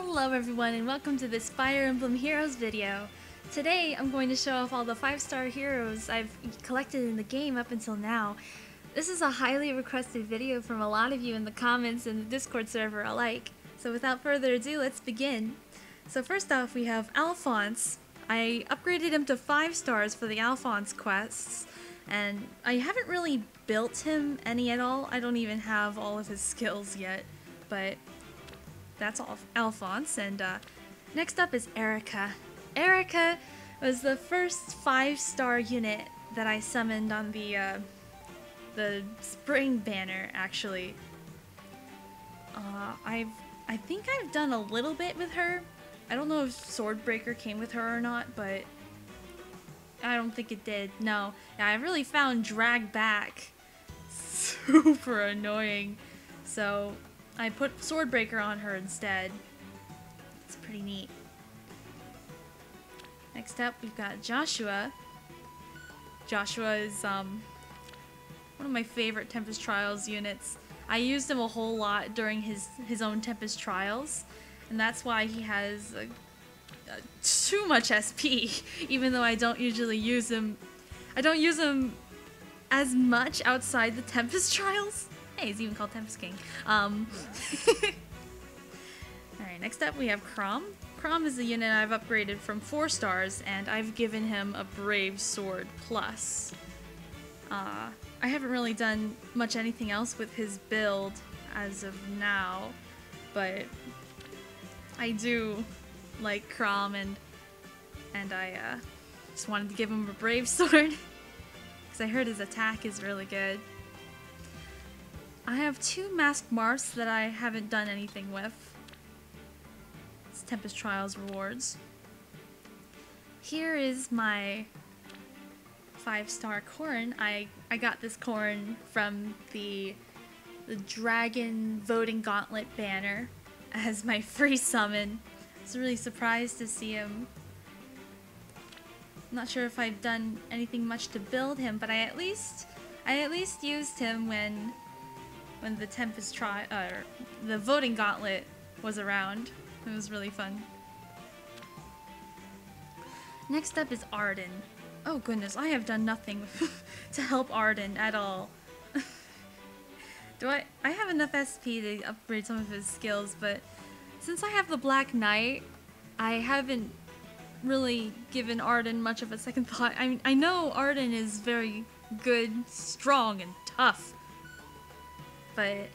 Hello everyone and welcome to this Fire Emblem Heroes video. Today I'm going to show off all the 5-star heroes I've collected in the game up until now. This is a highly requested video from a lot of you in the comments and the Discord server alike. So without further ado, let's begin. So first off we have Alphonse. I upgraded him to 5 stars for the Alphonse quests, and I haven't really built him any at all. I don't even have all of his skills yet, but that's all Alphonse. And next up is Erica. Erica was the first 5-star unit that I summoned on the spring banner, actually. I think I've done a little bit with her. I don't know if Swordbreaker came with her or not, but I don't think it did. No. Yeah, I really found Drag Back super annoying, so I put Swordbreaker on her instead. It's pretty neat. Next up, we've got Joshua. Joshua is one of my favorite Tempest Trials units. I used him a whole lot during his own Tempest Trials, and that's why he has too much SP, even though I don't usually use him. I don't use him as much outside the Tempest Trials. Hey, he's even called Tempest King. Alright, next up we have Crumb. Crumb is a unit I've upgraded from 4 stars, and I've given him a Brave Sword Plus. I haven't really done much anything else with his build as of now, but I do like Crumb, and I just wanted to give him a Brave Sword, because I heard his attack is really good. I have 2 Masked Marths that I haven't done anything with. It's Tempest Trials rewards. Here is my 5-star Corrin. I got this Corrin from the Dragon Voting Gauntlet banner as my free summon. I was really surprised to see him. I'm not sure if I've done anything much to build him, but I at least used him when the Tempest the Voting Gauntlet was around. It was really fun. Next up is Arden. Oh goodness, I have done nothing to help Arden at all. I have enough SP to upgrade some of his skills, but since I have the Black Knight, I haven't really given Arden much of a second thought. I know Arden is very good, strong, and tough, but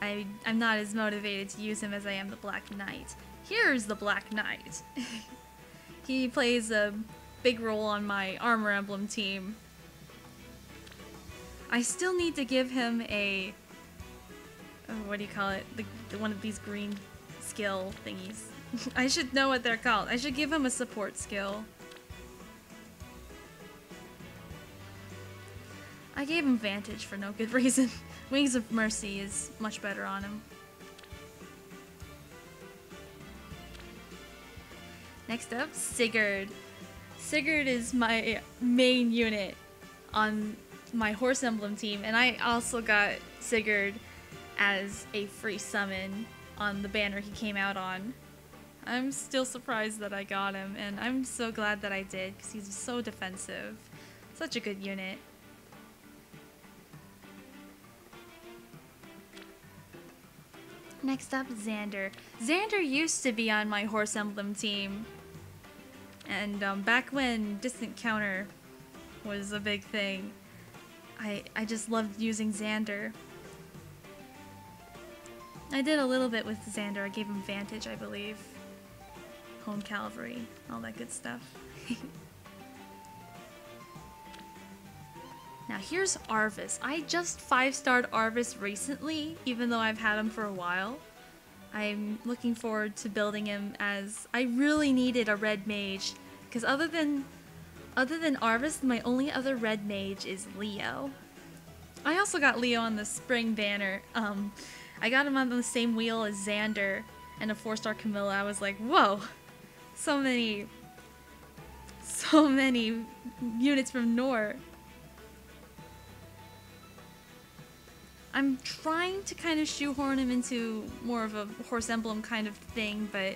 I'm not as motivated to use him as I am the Black Knight. Here's the Black Knight. He plays a big role on my Armor Emblem team. I still need to give him a what do you call it? One of these green skill thingies. I should know what they're called. I should give him a support skill. I gave him Vantage for no good reason. Wings of Mercy is much better on him. Next up, Sigurd. Sigurd is my main unit on my Horse Emblem team, and I also got Sigurd as a free summon on the banner he came out on. I'm still surprised that I got him, and I'm so glad that I did, because he's so defensive. Such a good unit. Next up, Xander. Xander used to be on my Horse Emblem team, and back when Distant Counter was a big thing, I just loved using Xander. I did a little bit with Xander. I gave him Vantage, I believe. Home Cavalry, all that good stuff. Now here's Arvis. I just 5-starred Arvis recently, even though I've had him for a while. I'm looking forward to building him, as I really needed a red mage, because other than Arvis, my only other red mage is Leo. I also got Leo on the spring banner. I got him on the same wheel as Xander and a 4-star Camilla. I was like, whoa, so many units from Nor. I'm trying to kind of shoehorn him into more of a horse emblem kind of thing, but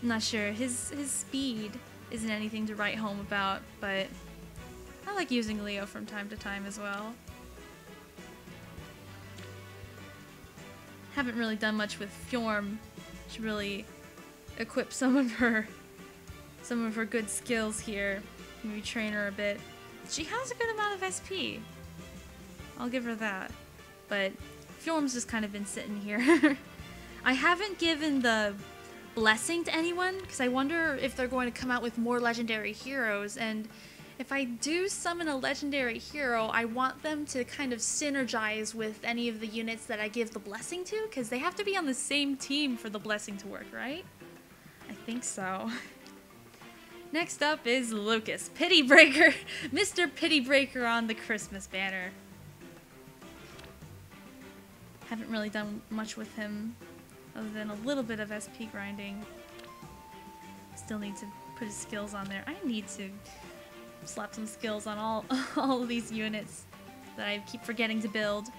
I'm not sure. His speed isn't anything to write home about, but I like using Leo from time to time as well. Haven't really done much with Fjorm. Should really equip some of her good skills here. Maybe train her a bit. She has a good amount of SP. I'll give her that. But Fjorm's just kind of been sitting here. I haven't given the blessing to anyone because I wonder if they're going to come out with more legendary heroes, and if I do summon a legendary hero, I want them to kind of synergize with any of the units that I give the blessing to, because they have to be on the same team for the blessing to work, right? I think so. Next up is Lucas, Pity Breaker, Mr. Pity Breaker on the Christmas banner. Haven't really done much with him other than a little bit of SP grinding. Still need to put his skills on there. I need to slap some skills on all of these units that I keep forgetting to build.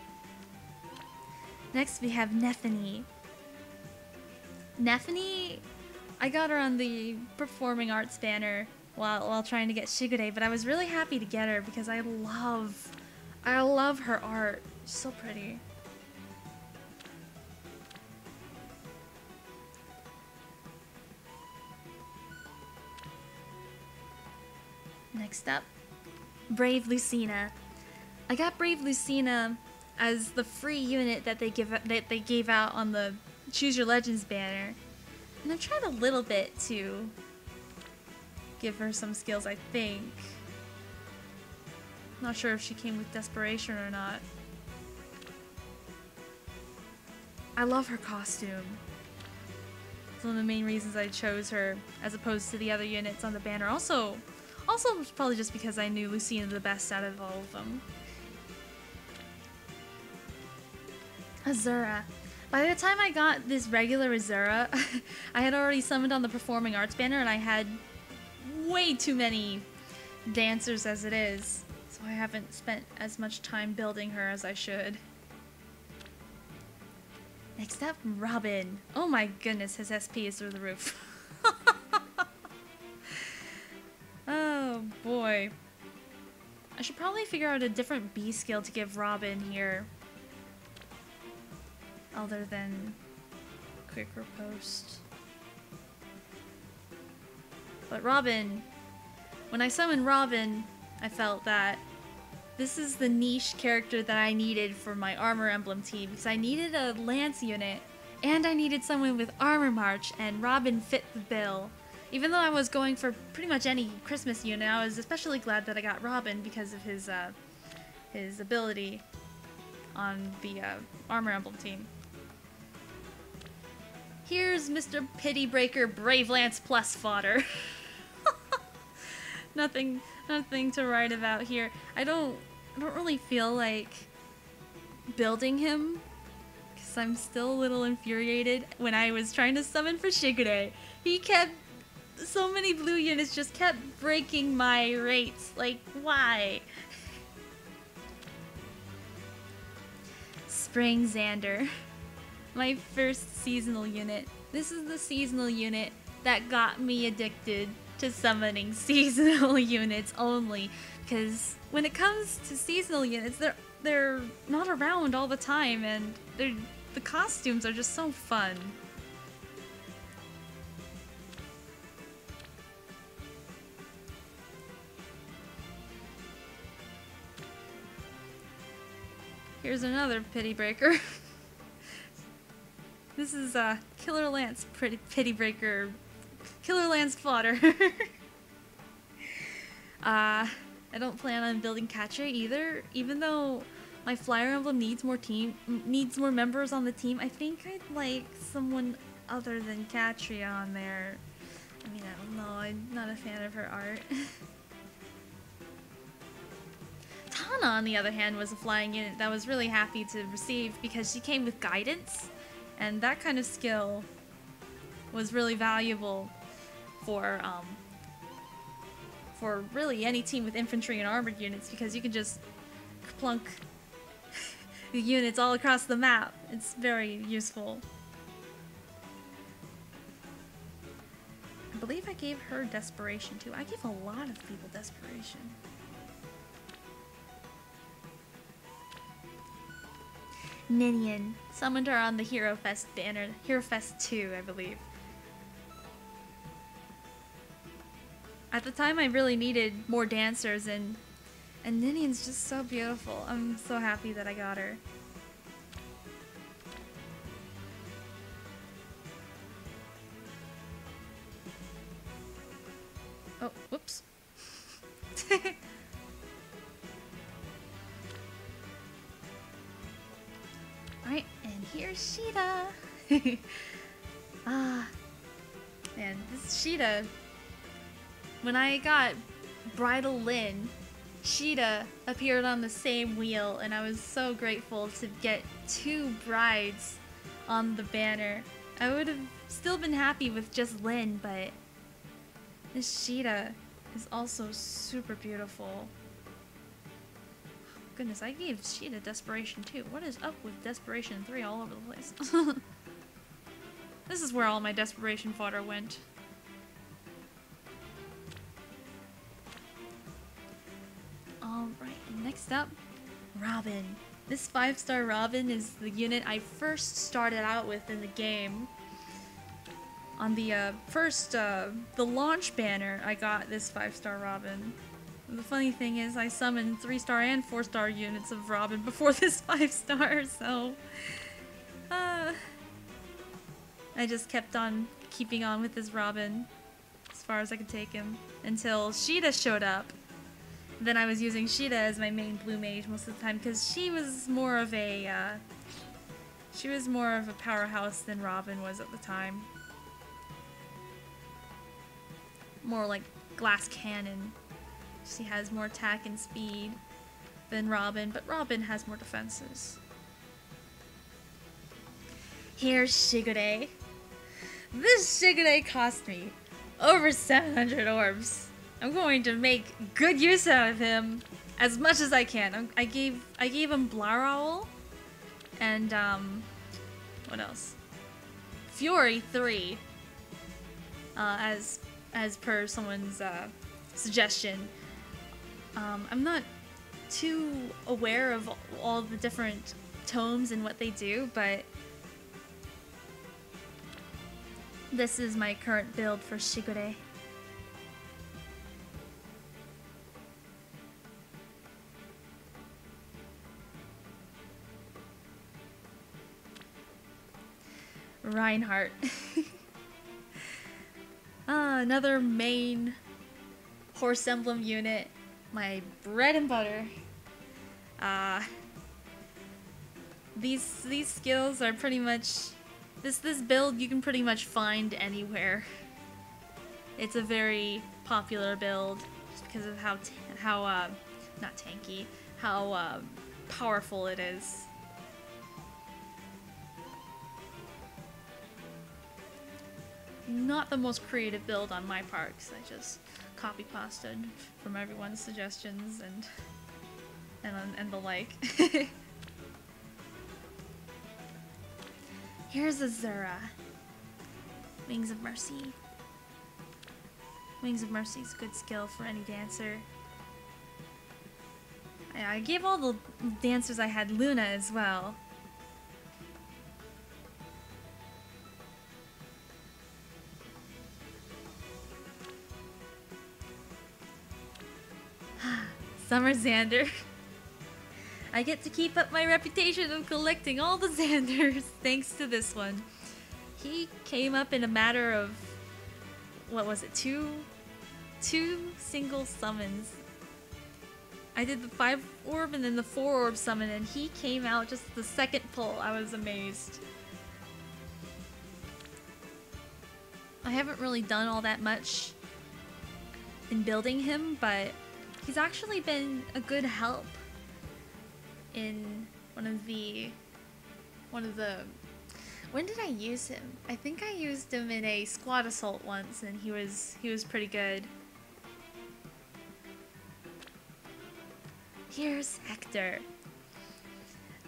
Next we have Metheny. Metheny, I got her on the Performing Arts banner while trying to get Shigure, but I was really happy to get her because I love her art. She's so pretty. Next up, Brave Lucena. I got Brave Lucena as the free unit that they gave out on the Choose Your Legends banner, and I've tried a little bit to give her some skills. I think. Not sure if she came with Desperation or not. I love her costume. It's one of the main reasons I chose her as opposed to the other units on the banner. Also, probably just because I knew Lucena the best out of all of them. Azura. By the time I got this regular Azura, I had already summoned on the Performing Arts banner, and I had way too many dancers as it is, so I haven't spent as much time building her as I should. Next up, Robin. Oh my goodness, his SP is through the roof. Oh boy. I should probably figure out a different B skill to give Robin here. Other than Quick Riposte. But Robin, when I summoned Robin, I felt that this is the niche character that I needed for my Armor Emblem team, because I needed a Lance unit, and I needed someone with Armor March, and Robin fit the bill. Even though I was going for pretty much any Christmas unit, I was especially glad that I got Robin because of his ability on the Armor Emblem team. Here's Mr. Pity Breaker Brave Lance Plus fodder. Nothing to write about here. I don't really feel like building him because I'm still a little infuriated. When I was trying to summon for Shigure, so many blue units just kept breaking my rates. Like, why? Spring Xander. My first seasonal unit. This is the seasonal unit that got me addicted to summoning seasonal units only. Because when it comes to seasonal units, they're not around all the time, and the costumes are just so fun. Here's another Pity Breaker. This is Killer Lance Pity Breaker. Killer Lance fodder. I don't plan on building Catcher either. Even though my Flyer Emblem needs more members on the team, I think I'd like someone other than Catria on there. I mean, I don't know. I'm not a fan of her art. Tana, on the other hand, was a flying unit that I was really happy to receive because she came with guidance, and that kind of skill was really valuable for really any team with infantry and armored units, because you can just units all across the map. It's very useful. I believe I gave her desperation too. I gave a lot of people desperation. Ninian. Summoned her on the Hero Fest banner. Hero Fest 2, I believe. At the time I really needed more dancers and Ninian's just so beautiful. I'm so happy that I got her. Oh, whoops. Alright, and here's Sheeta. Man, this Sheeta. When I got Bridal Lynn, Sheeta appeared on the same wheel, and I was so grateful to get 2 brides on the banner. I would have still been happy with just Lynn, but this Sheeta is also super beautiful. Goodness, I gave Sheeta desperation too. What is up with desperation 3 all over the place? This is where all my desperation fodder went. Alright, next up, Robin. This 5-star Robin is the unit I first started out with in the game. On the the launch banner, I got this 5-star Robin. The funny thing is, I summoned 3-star and 4-star units of Robin before this 5-star, so... I just kept on keeping on with this Robin as far as I could take him until Sheeta showed up. Then I was using Sheeta as my main blue mage most of the time because she was more of a powerhouse than Robin was at the time. More like glass cannon. She has more attack and speed than Robin, but Robin has more defenses. Here's Shigure. This Shigure cost me over 700 orbs. I'm going to make good use out of him as much as I can. I gave him Blarowl and what else? Fury 3 as per someone's suggestion. I'm not too aware of all the different tomes and what they do, but this is my current build for Shigure. Reinhardt. Another main horse emblem unit. My bread and butter. These skills are pretty much this build you can pretty much find anywhere. It's a very popular build just because of how not tanky, how powerful it is. Not the most creative build on my part, because I just copy-pasted from everyone's suggestions and the like. Here's Azura. Wings of Mercy. Wings of Mercy is a good skill for any dancer. I gave all the dancers I had Luna as well. Summer Xander. I get to keep up my reputation of collecting all the Xanders thanks to this one. He came up in a matter of, what was it, two single summons. I did the 5-orb and then the 4-orb summon, and he came out just the second pull. I was amazed. I haven't really done all that much in building him, but he's actually been a good help in one of the when did I use him? I think I used him in a squad assault once, and he was pretty good. Here's Hector.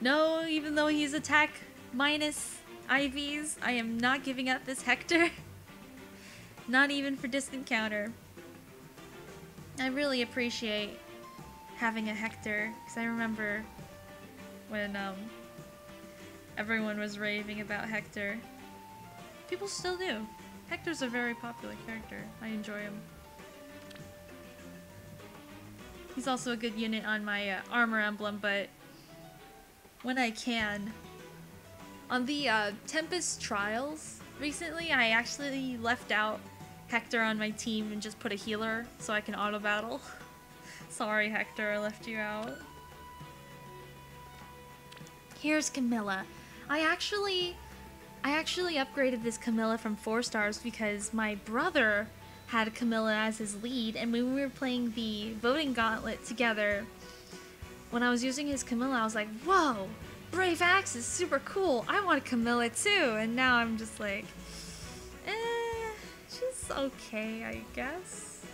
No, even though he's attack minus IVs, I am not giving up this Hector. Not even for distant counter. I really appreciate having a Hector, because I remember when everyone was raving about Hector. People still do. Hector's a very popular character. I enjoy him. He's also a good unit on my armor emblem, but when I can. On the Tempest Trials recently, I actually left out Hector on my team and just put a healer so I can auto battle. Sorry, Hector, I left you out. Here's Camilla. I actually upgraded this Camilla from 4 stars because my brother had Camilla as his lead, and when we were playing the voting gauntlet together, when I was using his Camilla, I was like, whoa, Brave Axe is super cool. I want a Camilla too. And now I'm just like, she's okay, I guess.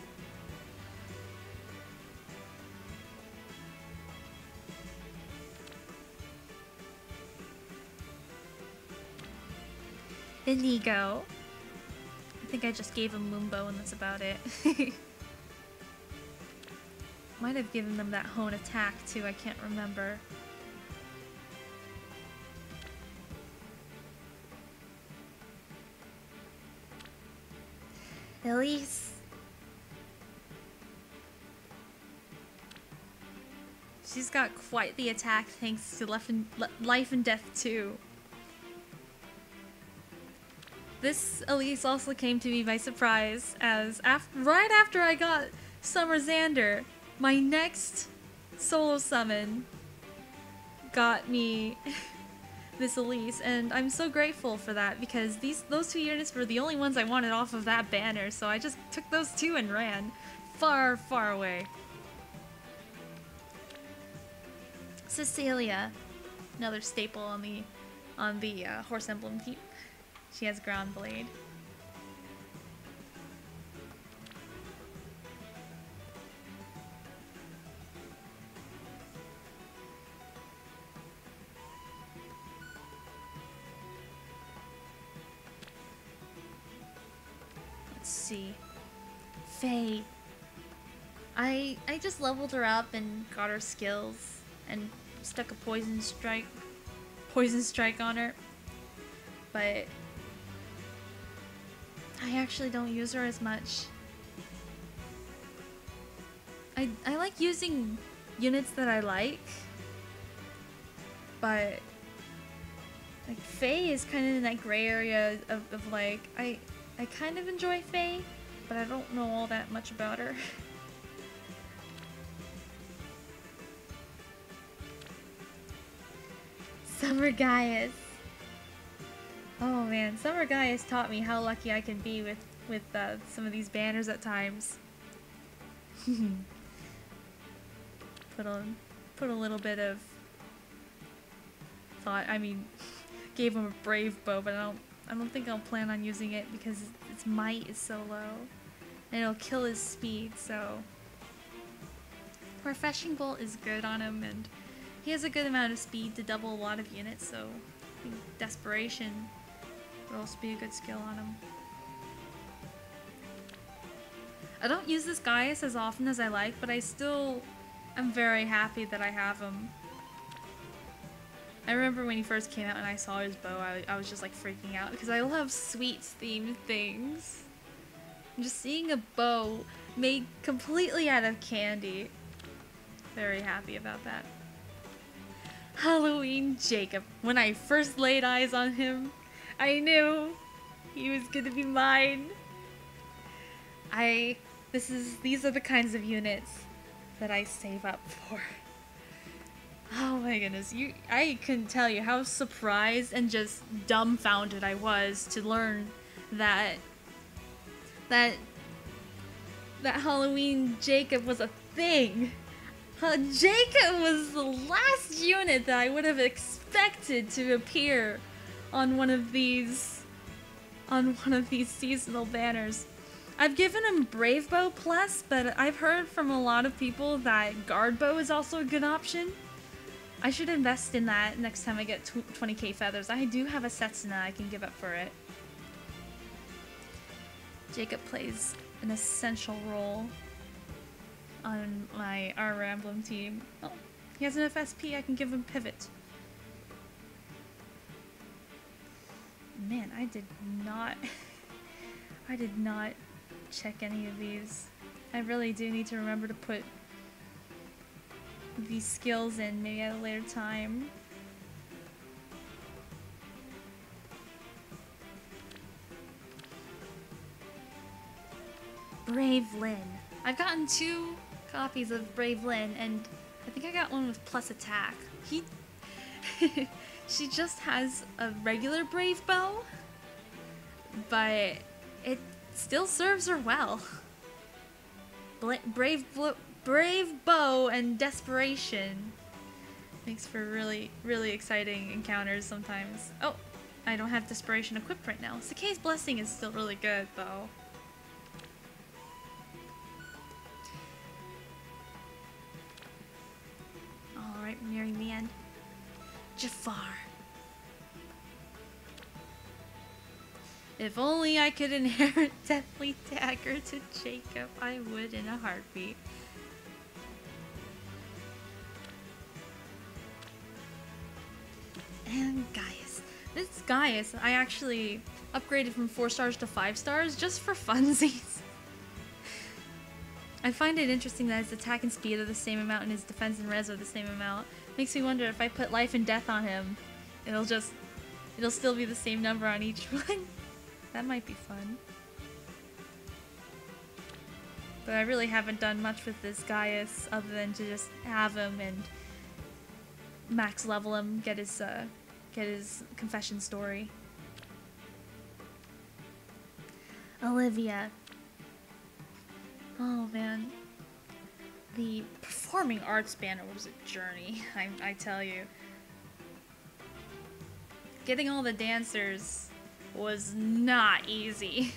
Inigo. I think I just gave him Mumbo and that's about it. Might have given them that Hone attack too, I can't remember. Elise. She's got quite the attack thanks to Life and Death 2. This Elise also came to me by surprise, as right after I got Summer Xander, my next solo summon got me this Elise, and I'm so grateful for that because those 2 units were the only ones I wanted off of that banner, so I just took those 2 and ran far, far away. Cecilia, another staple on the horse emblem team. She has Ground Blade. Let's see. Faye. I just leveled her up and got her skills and stuck a poison strike on her. But I actually don't use her as much. I like using units that I like, but like Faye is kind of in that gray area of like, I kind of enjoy Faye, but I don't know all that much about her. Summer Gaius. Oh man, Summer Gaius taught me how lucky I can be with some of these banners at times. Put a little bit of thought. I mean, gave him a brave bow, but I don't think I'll plan on using it because its might is so low, and it'll kill his speed. So, Refreshing Bolt is good on him, and he has a good amount of speed to double a lot of units. So, I think Desperation would also be a good skill on him. I don't use this Gaius as often as I like, but I still am very happy that I have him. I remember when he first came out and I saw his bow, I was just like freaking out because I love sweets themed things. And just seeing a bow made completely out of candy. Very happy about that. Halloween Jacob. When I first laid eyes on him, I knew he was gonna be mine. These are the kinds of units that I save up for. Oh my goodness, I couldn't tell you how surprised and just dumbfounded I was to learn that Halloween Jacob was a thing. Jacob was the last unit that I would have expected to appear on one of these seasonal banners. I've given him Brave Bow Plus, but I've heard from a lot of people that Guard Bow is also a good option. I should invest in that next time I get 20k feathers. I do have a Setsuna I can give up for it. Jacob plays an essential role on our Emblem team. Oh, he has an FSP, I can give him pivot. Man, I did not check any of these. I really do need to remember to put these skills in maybe at a later time. Brave Lynn. I've gotten 2 copies of Brave Lynn, and I think I got one with plus attack. She just has a regular Brave Bow, but it still serves her well. Brave Bow and Desperation makes for really, really exciting encounters sometimes. Oh, I don't have Desperation equipped right now. Sakei's Blessing is still really good, though. Alright, we're nearing the end. Jafar. If only I could inherit Deathly Dagger to Jacob, I would in a heartbeat. And Gaius. This Gaius, I actually upgraded from 4 stars to 5 stars just for funsies. I find it interesting that his attack and speed are the same amount and his defense and res are the same amount. Makes me wonder if I put life and death on him, it'll still be the same number on each one. That might be fun. But I really haven't done much with this Gaius other than to just have him and max level him, get his confession story. Olivia. Oh man. The performing arts banner was a journey, I tell you. Getting all the dancers was not easy.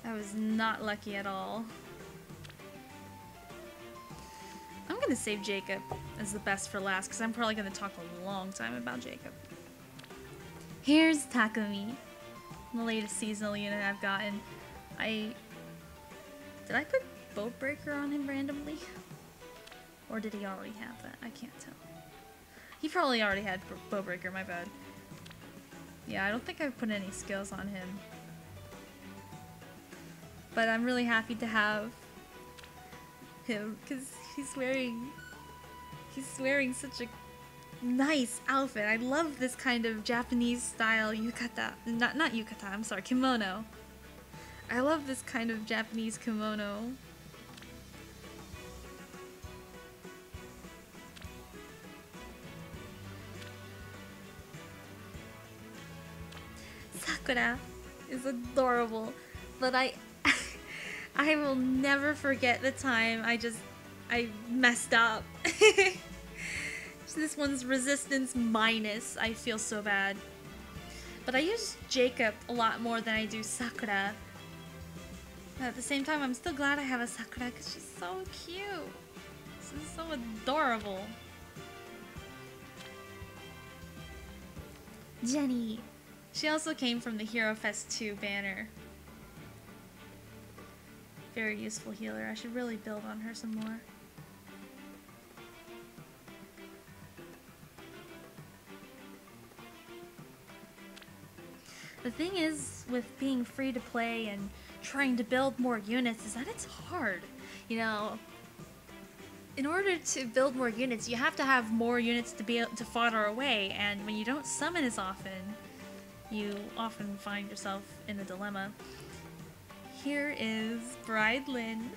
I was not lucky at all. I'm gonna save Jacob as the best for last because I'm probably gonna talk a long time about Jacob. Here's Takumi, the latest seasonal unit I've gotten. Did I put Bowbreaker on him randomly? Or did he already have that? I can't tell. He probably already had Bowbreaker, my bad. Yeah, I don't think I've put any skills on him. But I'm really happy to have him because he's wearing such a nice outfit. I love this kind of Japanese style yukata. Not yukata, I'm sorry, kimono. I love this kind of Japanese kimono. Sakura is adorable, but I will never forget the time I messed up. This one's resistance minus. I feel so bad. But I use Jacob a lot more than I do Sakura. At the same time, I'm still glad I have a Sakura because she's so cute. She's so adorable. Jenny. She also came from the Hero Fest 2 banner. Very useful healer. I should really build on her some more. The thing is, with being free to play and trying to build more units, is that it's hard. You know, in order to build more units, you have to have more units to be able to fodder away, and when you don't summon as often, you often find yourself in a dilemma. Here is Bride Lynn.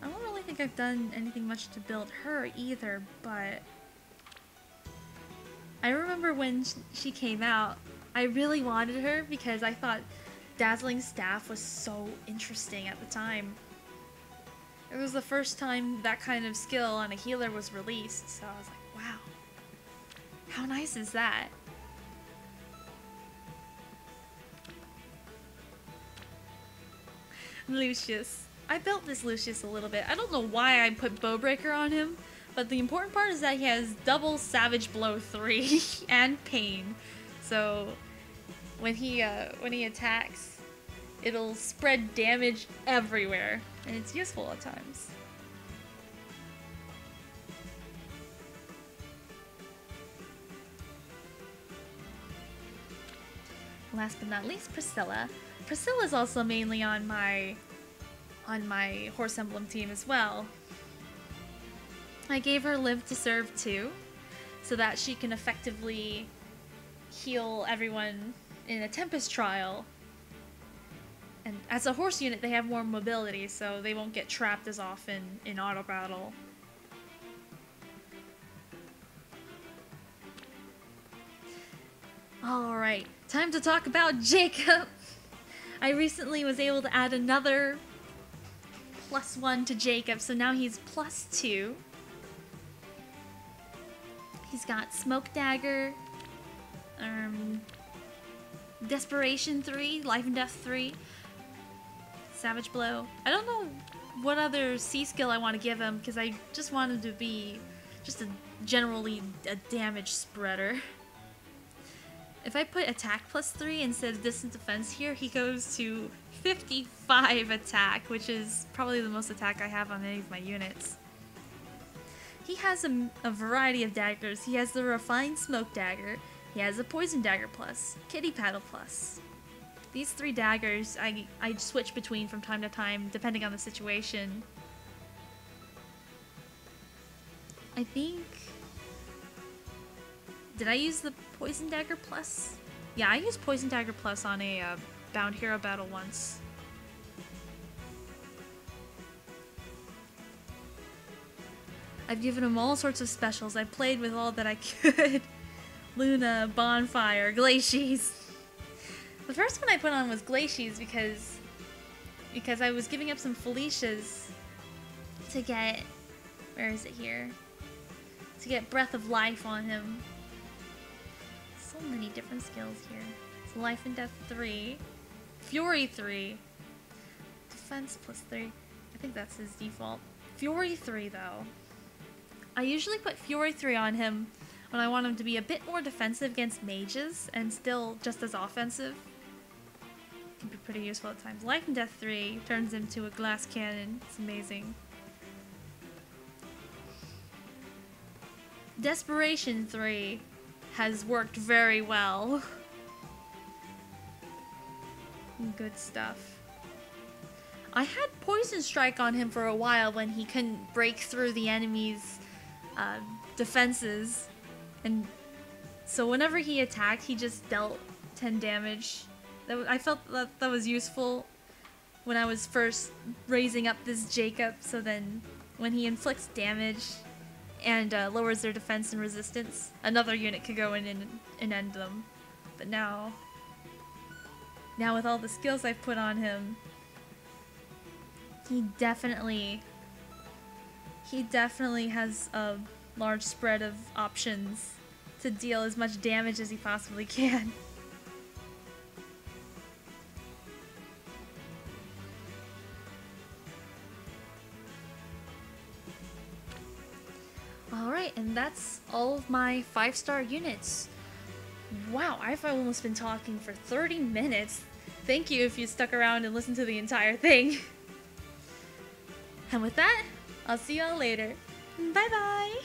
I don't really think I've done anything much to build her either, but I remember when she came out, I really wanted her because I thought Dazzling Staff was so interesting at the time. It was the first time that kind of skill on a healer was released, so I was like, wow, how nice is that? Lucius. I built this Lucius a little bit. I don't know why I put Bowbreaker on him, but the important part is that he has double Savage Blow 3 and Pain. So when he attacks, it'll spread damage everywhere, and it's useful at times. Last but not least, Priscilla. Priscilla's also mainly on my Horse Emblem team as well. I gave her Live to Serve 2, so that she can effectively heal everyone in a Tempest trial. And as a horse unit, they have more mobility, so they won't get trapped as often in auto battle. Alright, time to talk about Jacob! I recently was able to add another +1 to Jacob, so now he's +2. He's got Smoke Dagger, Desperation 3, Life and Death 3, Savage Blow. I don't know what other C skill I want to give him, because I just want him to be just generally a damage spreader. If I put attack +3 instead of distant defense here, he goes to 55 attack, which is probably the most attack I have on any of my units. He has a variety of daggers. He has the Refined Smoke Dagger, he has a Poison Dagger plus, Kitty Paddle plus. These 3 daggers I switch between from time to time, depending on the situation. I think... Did I use the Poison Dagger plus? Yeah, I used Poison Dagger plus on a Bound Hero battle once. I've given him all sorts of specials. I played with all that I could. Luna, Bonfire, Glacies. The first one I put on was Glacies because I was giving up some Felicias to get... Where is it here? To get Breath of Life on him. So many different skills here. It's Life and Death 3, Fury 3, Defense +3. I think that's his default. Fury 3 though. I usually put Fury 3 on him when I want him to be a bit more defensive against mages and still just as offensive. Can be pretty useful at times. Life and Death 3 turns him to a glass cannon. It's amazing. Desperation 3 has worked very well. Good stuff. I had Poison Strike on him for a while when he couldn't break through the enemy's defenses, and so whenever he attacked, he just dealt 10 damage. I felt that was useful when I was first raising up this Jacob, so then when he inflicts damage and lowers their defense and resistance, another unit could go in and end them. But now with all the skills I've put on him, he definitely has a large spread of options to deal as much damage as he possibly can. Alright, and that's all of my 5-star units. Wow, I've almost been talking for 30 minutes. Thank you if you stuck around and listened to the entire thing. And with that, I'll see y'all later. Bye bye!